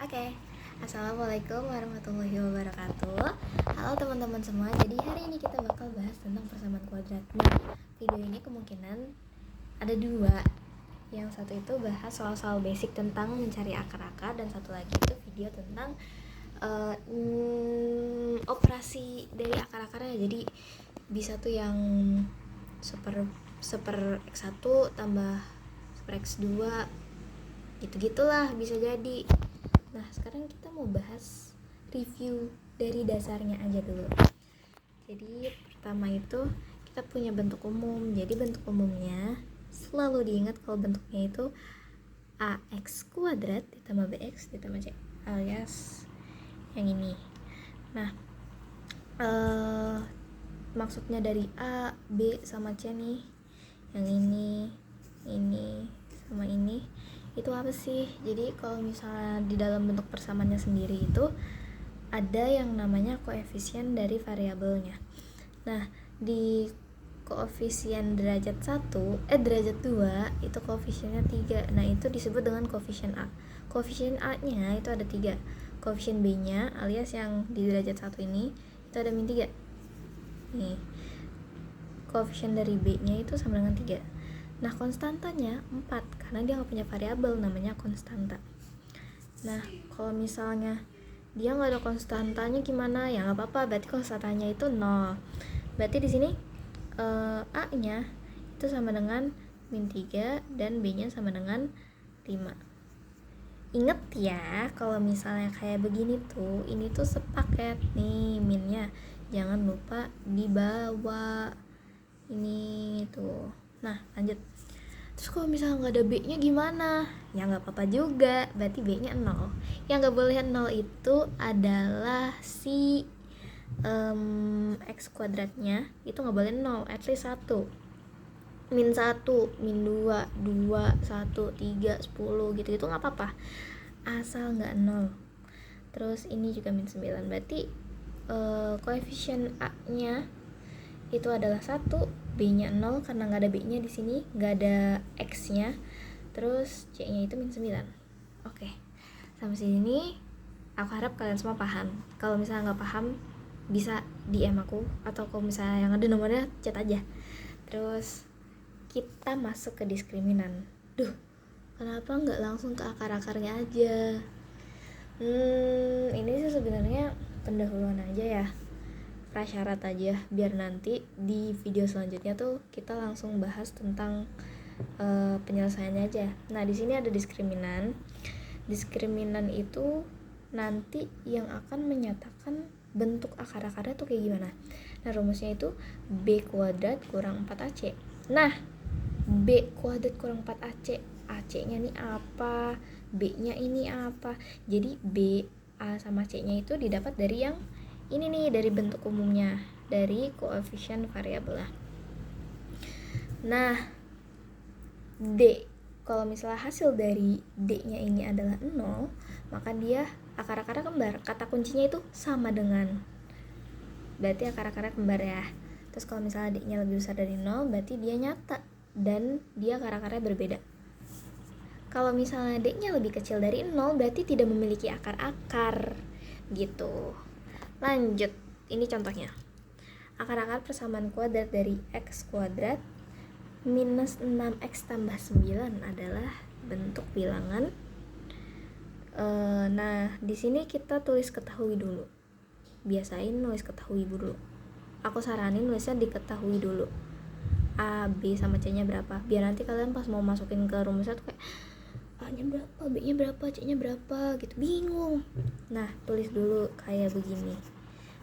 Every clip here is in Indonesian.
Oke, Assalamualaikum warahmatullahi wabarakatuh. Halo teman-teman semua. Jadi hari ini kita bakal bahas tentang persamaan kuadrat. Nah, video ini kemungkinan ada dua. Yang satu itu bahas soal-soal basic tentang mencari akar-akar, dan satu lagi itu video tentang operasi dari akar-akarnya. Jadi bisa tuh yang super x1 tambah super x2 gitu-gitulah, bisa jadi. Nah, sekarang kita mau bahas review dari dasarnya aja dulu. Jadi pertama itu kita punya bentuk umum. Jadi bentuk umumnya selalu diingat kalau bentuknya itu ax kuadrat ditambah bx ditambah c, alias yang ini. Nah, maksudnya dari a, b sama c nih, yang ini sama ini itu apa sih? Jadi kalau misalnya di dalam bentuk persamaannya sendiri itu ada yang namanya koefisien dari variabelnya. Nah, di koefisien derajat 1, derajat 2 itu koefisiennya 3. Nah, itu disebut dengan koefisien A. Koefisien A-nya itu ada 3. Koefisien B-nya alias yang di derajat 1 ini itu ada min 3. Nih. Koefisien dari B-nya itu sama dengan 3. Nah, konstantanya 4 karena dia nggak punya variabel namanya konstanta. Nah, kalau misalnya dia nggak ada konstantanya gimana? Ya nggak apa-apa, berarti konstantanya itu 0. Berarti di sini A-nya itu sama dengan min 3 dan B-nya sama dengan 5. Ingat ya, kalau misalnya kayak begini tuh, ini tuh sepaket nih minnya. Jangan lupa dibawa ini tuh. Nah, lanjut. Terus kalau misalnya nggak ada b-nya gimana? Ya nggak apa-apa juga, berarti b-nya 0. Yang nggak boleh 0 itu adalah si x kuadratnya itu nggak boleh 0, at least 1. Min 1, min 2, 2, 1, 3, 10 gitu-gitu nggak apa-apa, asal nggak 0. Terus ini juga min 9, berarti koefisien A-nya itu adalah 1, B-nya 0 karena nggak ada B-nya di sini, nggak ada X-nya. Terus C-nya itu min 9. Oke, sampai sini aku harap kalian semua paham. Kalau misalnya nggak paham bisa DM aku, atau kalau misalnya yang ada nomornya chat aja. Terus kita masuk ke diskriminan. Kenapa nggak langsung ke akar-akarnya aja? Ini sih sebenarnya pendahuluan aja ya, prasyarat aja, biar nanti di video selanjutnya tuh kita langsung bahas tentang penyelesaiannya aja. Nah, di sini ada diskriminan. Diskriminan itu nanti yang akan menyatakan bentuk akar-akarnya tuh kayak gimana. Nah, rumusnya itu b kuadrat kurang 4ac. Nah, b kuadrat kurang 4ac, ac-nya nih apa, b-nya ini apa. Jadi b, a sama c-nya itu didapat dari yang ini nih, dari bentuk umumnya, dari koefisien variabel. Nah, D, kalau misalnya hasil dari D-nya ini adalah 0, maka dia akar-akarnya kembar. Kata kuncinya itu sama dengan, berarti akar-akarnya kembar ya. Terus kalau misalnya D-nya lebih besar dari 0, berarti dia nyata dan dia akar-akarnya berbeda. Kalau misalnya D-nya lebih kecil dari 0, berarti tidak memiliki akar-akar gitu. Lanjut, ini contohnya. Akar-akar persamaan kuadrat dari x kuadrat minus 6x tambah 9 adalah bentuk bilangan. Nah, di sini kita tulis ketahui dulu. Biasain nulis ketahui dulu. Aku saranin nulisnya diketahui dulu. A, B sama C-nya berapa? Biar nanti kalian pas mau masukin ke rumusnya tuh kayak A-nya berapa, B-nya berapa, C-nya berapa gitu, bingung. Nah, tulis dulu kayak begini.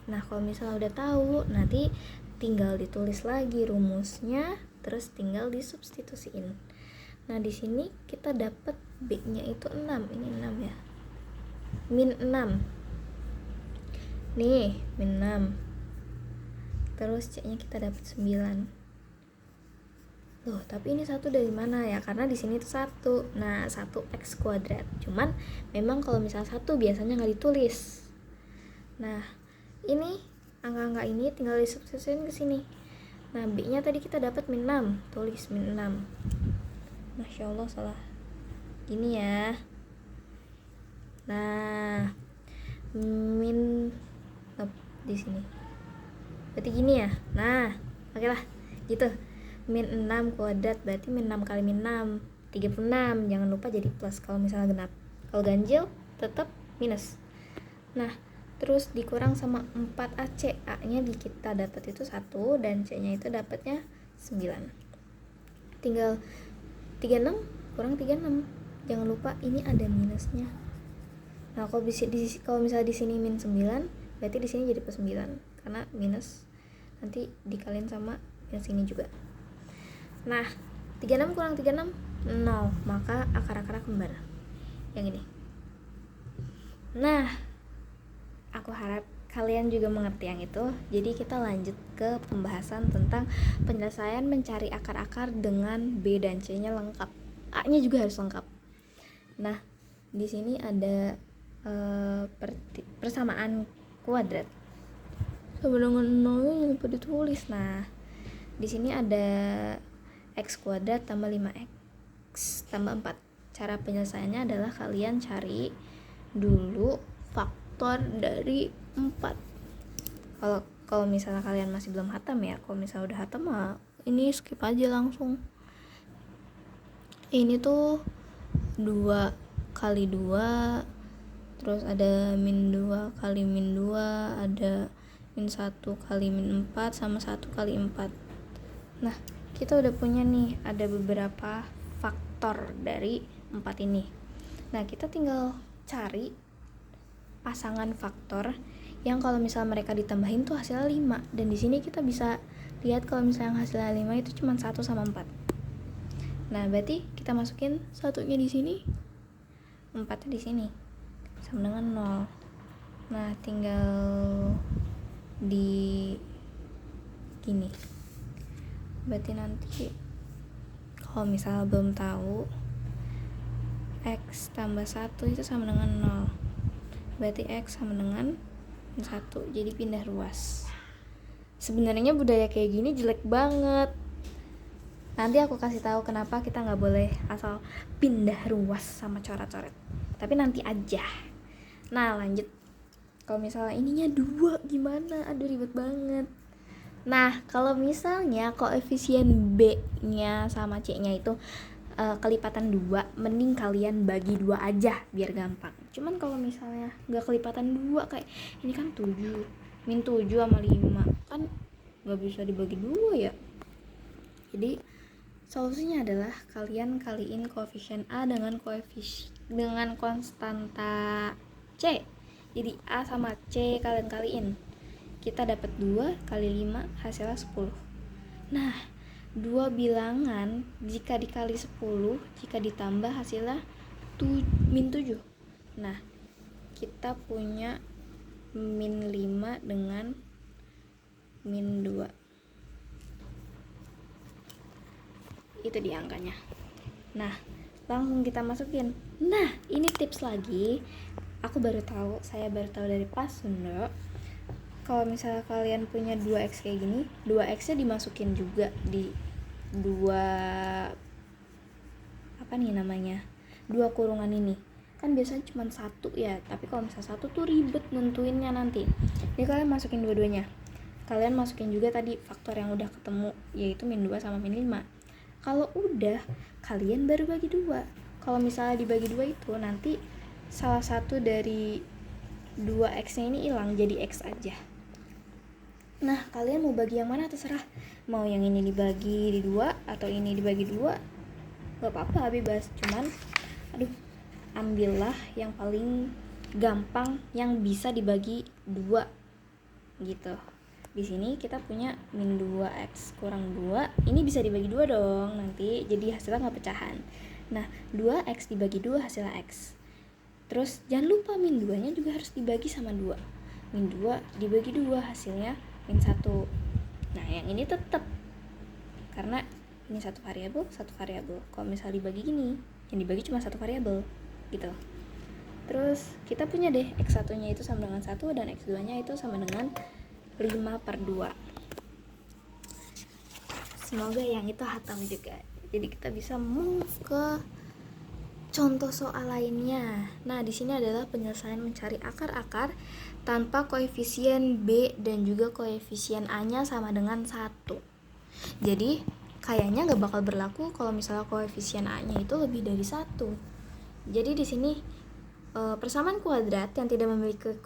Nah, kalau misalnya udah tahu, nanti tinggal ditulis lagi rumusnya, terus tinggal disubstitusiin. Nah, di sini kita dapat B-nya itu 6. Ini 6 ya. Min 6. Nih, min 6. Terus C-nya kita dapat 9. Loh, tapi ini 1 dari mana ya? Karena di sini tuh 1. Nah, 1x kuadrat. Cuman memang kalau misalnya 1 biasanya nggak ditulis. Nah, ini angka-angka ini tinggal disubstitusiin ke sini. Nah, B-nya tadi kita dapat min 6. Tulis min 6. Masya Allah, salah. Gini ya. Nah, min di sini berarti gini ya. Nah oke lah gitu, min 6 kuadrat berarti min 6 kali min 6 36, jangan lupa jadi plus kalau misalnya genap. Kalau ganjil tetap minus. Nah terus dikurang sama 4AC, A nya di kita dapat itu 1 dan C nya itu dapatnya 9, tinggal 36 kurang 36, jangan lupa ini ada minusnya. Nah kalau misalnya di sini min 9 berarti di sini jadi plus 9 karena minus nanti dikaliin sama yang sini juga. Nah 36 kurang 36 0, maka akar-akar kembar yang ini. Nah aku harap kalian juga mengerti yang itu. Jadi kita lanjut ke pembahasan tentang penyelesaian mencari akar-akar dengan B dan C nya lengkap, A nya juga harus lengkap. Nah di sini ada persamaan kuadrat sama dengan 0 yang lupa ditulis. Nah di sini ada x kuadrat tambah 5x tambah 4. Cara penyelesaiannya adalah kalian cari dulu faktor dari 4. Kalau misalnya kalian masih belum hatam ya, kalau misalnya udah hatam mah ini skip aja langsung. Ini tuh 2 kali 2, terus ada min 2 kali min 2, ada min 1 kali min 4 sama 1 kali 4. Nah kita udah punya nih ada beberapa faktor dari 4 ini. Nah kita tinggal cari pasangan faktor yang kalau misalnya mereka ditambahin tuh hasilnya 5, dan di sini kita bisa lihat kalau misalnya yang hasilnya 5 itu cuma 1 sama 4. Nah berarti kita masukin satunya di sini, 4-nya di sini sama dengan 0. Nah tinggal di gini. Berarti nanti kalau misalnya belum tahu x tambah 1 itu sama dengan 0, berarti x sama dengan 1, jadi pindah ruas. Sebenarnya budaya kayak gini jelek banget. Nanti aku kasih tahu kenapa kita nggak boleh asal pindah ruas sama coret-coret, tapi nanti aja. Nah lanjut, kalau misalnya ininya 2 gimana? Aduh ribet banget. Nah kalau misalnya koefisien B nya sama C nya itu kelipatan 2, mending kalian bagi 2 aja biar gampang. Cuman kalau misalnya nggak kelipatan 2 kayak ini kan 7, min 7 sama 5 kan nggak bisa dibagi 2 ya. Jadi solusinya adalah kalian kaliin koefisien A dengan konstanta C. Jadi A sama C kalian kaliin, kita dapat 2 kali 5 hasilnya 10. Nah 2 bilangan jika dikali 10, jika ditambah hasilnya min 7. Nah kita punya min 5 dengan min 2, itu di angkanya. Nah langsung kita masukin. Nah ini tips lagi, saya baru tahu dari Pak Sundo. Kalau misalnya kalian punya 2x kayak gini, 2x nya dimasukin juga di 2 kurungan ini. Kan biasanya cuma 1 ya, tapi kalau misalnya 1 tuh ribet nentuinnya nanti. Jadi kalian masukin dua-duanya. Kalian masukin juga tadi faktor yang udah ketemu, yaitu min 2 sama min 5. Kalau udah, kalian baru bagi 2. Kalau misalnya dibagi 2 itu nanti salah satu dari 2x nya ini hilang, jadi x aja. Nah kalian mau bagi yang mana terserah, mau yang ini dibagi di 2 atau ini dibagi 2 gak apa-apa, bebas. Cuman ambillah yang paling gampang yang bisa dibagi 2 gitu. Di sini kita punya min 2x kurang 2, ini bisa dibagi 2 dong nanti, jadi hasilnya gak pecahan. Nah 2x dibagi 2 hasilnya x. Terus jangan lupa min 2 nya juga harus dibagi sama 2. Min 2 dibagi 2 hasilnya min 1. Nah yang ini tetap, karena ini satu variabel. Kalau misalnya dibagi gini, yang dibagi cuma satu variabel gitu. Terus kita punya deh x1 nya itu sama dengan 1 dan x2 nya itu sama dengan 5/2. Semoga yang itu hatam juga. Jadi kita bisa move ke Contoh soal lainnya. Nah, di sini adalah penyelesaian mencari akar-akar tanpa koefisien B dan juga koefisien A-nya sama dengan 1. Jadi, kayaknya nggak bakal berlaku kalau misalnya koefisien A-nya itu lebih dari 1. Jadi di sini persamaan kuadrat yang tidak memiliki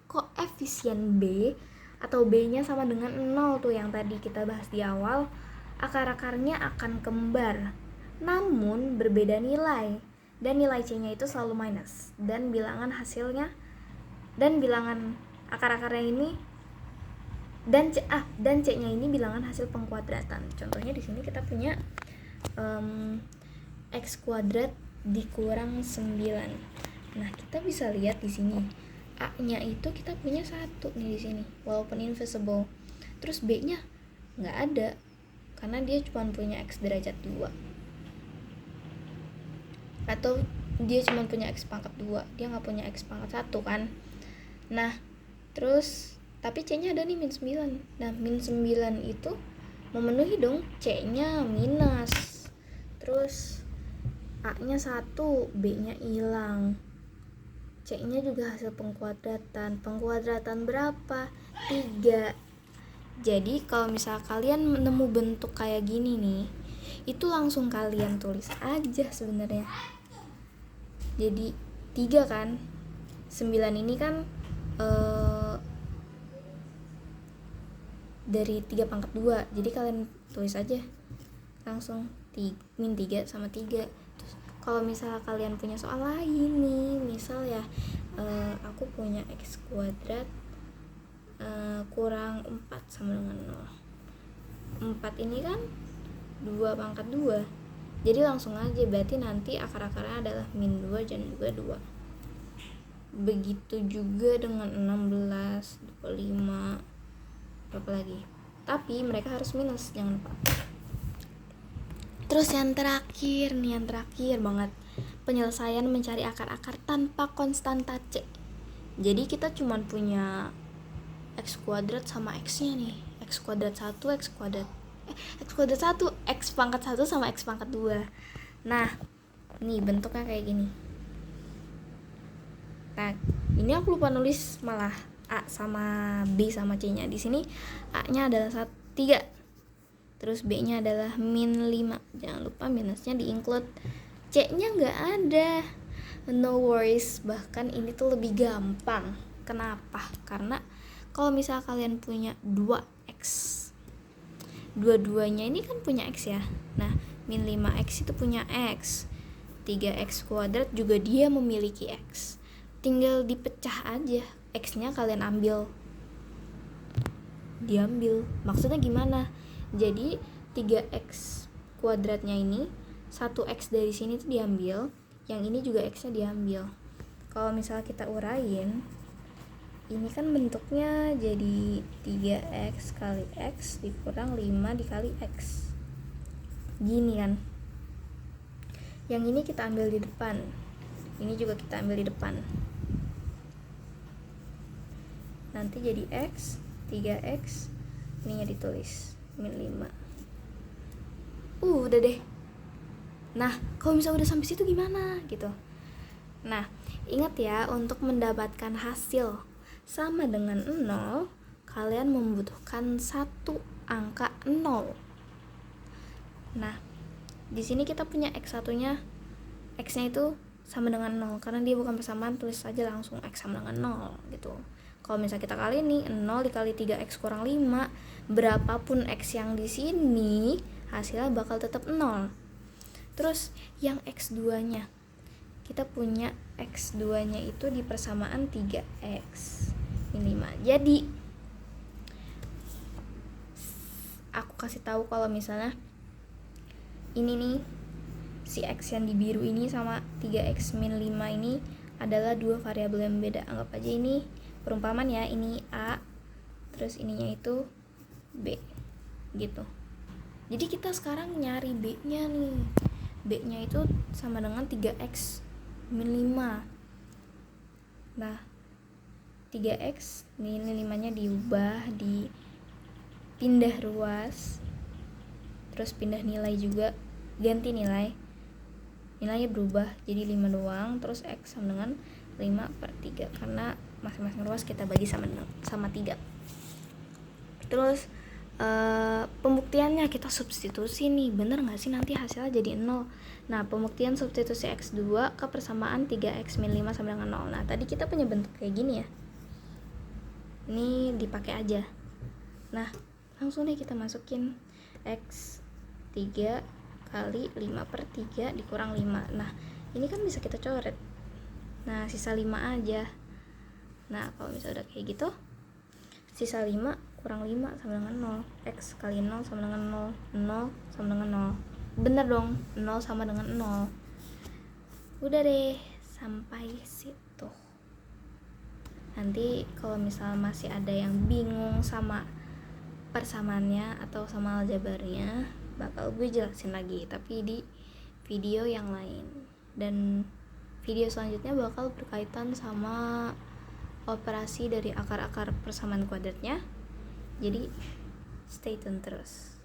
koefisien B atau B-nya sama dengan 0 tuh yang tadi kita bahas di awal, akar-akarnya akan kembar namun berbeda nilai, dan nilai C-nya itu selalu minus, dan bilangan hasilnya dan bilangan akar-akarnya ini dan C-nya ini bilangan hasil pengkuadratan. Contohnya di sini kita punya X kuadrat dikurang 9. Nah, kita bisa lihat di sini A-nya itu kita punya 1 nih di sini, walaupun invisible. Terus B-nya nggak ada, karena dia cuma punya X derajat 2. Atau dia cuma punya X pangkat 2, dia nggak punya X pangkat 1 kan. Nah, terus tapi C-nya ada nih min 9. Nah, min 9 itu memenuhi dong, C-nya minus. Terus A-nya 1, B-nya hilang. C-nya juga hasil pengkuadratan. Pengkuadratan berapa? 3. Jadi kalau misal kalian nemu bentuk kayak gini nih, itu langsung kalian tulis aja sebenarnya. Jadi 3 kan, 9 ini kan dari 3 pangkat 2, jadi kalian tulis aja langsung min 3 sama 3. Terus kalau misalnya kalian punya soal lain nih, misal ya aku punya X kuadrat kurang 4 sama dengan 0. 4 ini kan 2 pangkat 2, jadi langsung aja, berarti nanti akar-akarnya adalah min 2 dan juga 2. Begitu juga dengan 16, 25, berapa lagi, tapi mereka harus minus, jangan lupa. Terus yang terakhir banget, penyelesaian mencari akar-akar tanpa konstanta C. Jadi kita cuma punya X kuadrat sama X-nya nih, X kuadrat 1, X pangkat 1 sama X pangkat 2. Nah, nih bentuknya kayak gini. Nah, ini aku lupa nulis malah A sama B sama C-nya. Di sini A-nya adalah 3. Terus B-nya adalah min 5. Jangan lupa minusnya di-include. C-nya nggak ada. No worries, bahkan ini tuh lebih gampang. Kenapa? Karena kalau misal kalian punya 2X, dua-duanya ini kan punya X ya. Nah, min 5X itu punya X. 3X kuadrat juga dia memiliki X. Tinggal dipecah aja, X-nya kalian diambil. Maksudnya gimana? Jadi 3X kuadratnya ini 1X dari sini tuh diambil, yang ini juga X-nya diambil. Kalau misalnya kita urain, ini kan bentuknya jadi 3X kali X dikurang 5 dikali X, gini kan. Yang ini kita ambil di depan, ini juga kita ambil di depan, nanti jadi X, 3X, ininya ditulis min 5. Udah deh. Nah, kalau misalnya udah sampai situ gimana gitu. Nah, ingat ya, untuk mendapatkan hasil sama dengan 0, kalian membutuhkan satu angka 0. Nah, di sini kita punya X1-nya, X-nya itu sama dengan 0. Karena dia bukan persamaan, tulis aja langsung X sama dengan 0 gitu. Kalau misalnya kita kali ini 0 dikali 3X kurang 5, berapapun X yang di sini, hasilnya bakal tetap 0. Terus yang X2-nya, kita punya X2-nya itu di persamaan 3X min 5. Jadi aku kasih tahu kalau misalnya ini nih, si X yang di biru ini sama 3X min 5 ini adalah dua variabel yang beda. Anggap aja ini perumpamaan ya, ini A, terus ininya itu B gitu. Jadi kita sekarang nyari B-nya nih. B-nya itu sama dengan 3X min 5. Nah, 3X min 5-nya diubah, dipindah ruas, terus pindah nilai juga, ganti nilai. nilainya berubah jadi 5 doang, terus X sama dengan 5/3 karena masing-masing ruas kita bagi sama 3. Terus pembuktiannya kita substitusi nih, bener gak sih nanti hasilnya jadi 0. Nah pembuktian substitusi X2 ke persamaan 3X min 5 sama dengan 0. Nah tadi kita punya bentuk kayak gini ya, ini dipakai aja. Nah langsung nih kita masukin X3 kali 5/3 dikurang 5. Nah ini kan bisa kita coret, nah sisa 5 aja. Nah kalau misalnya udah kayak gitu, sisa 5 kurang 5 sama dengan 0. X kali 0 sama dengan 0. 0 sama dengan 0. Bener dong, 0 sama dengan 0. Udah deh, sampai situ. Nanti kalau misal masih ada yang bingung sama persamaannya atau sama aljabarnya, bakal gue jelasin lagi tapi di video yang lain. Dan video selanjutnya bakal berkaitan sama operasi dari akar-akar persamaan kuadratnya. Jadi stay tune terus.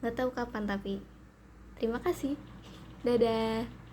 Gak tahu kapan tapi terima kasih. Dadah.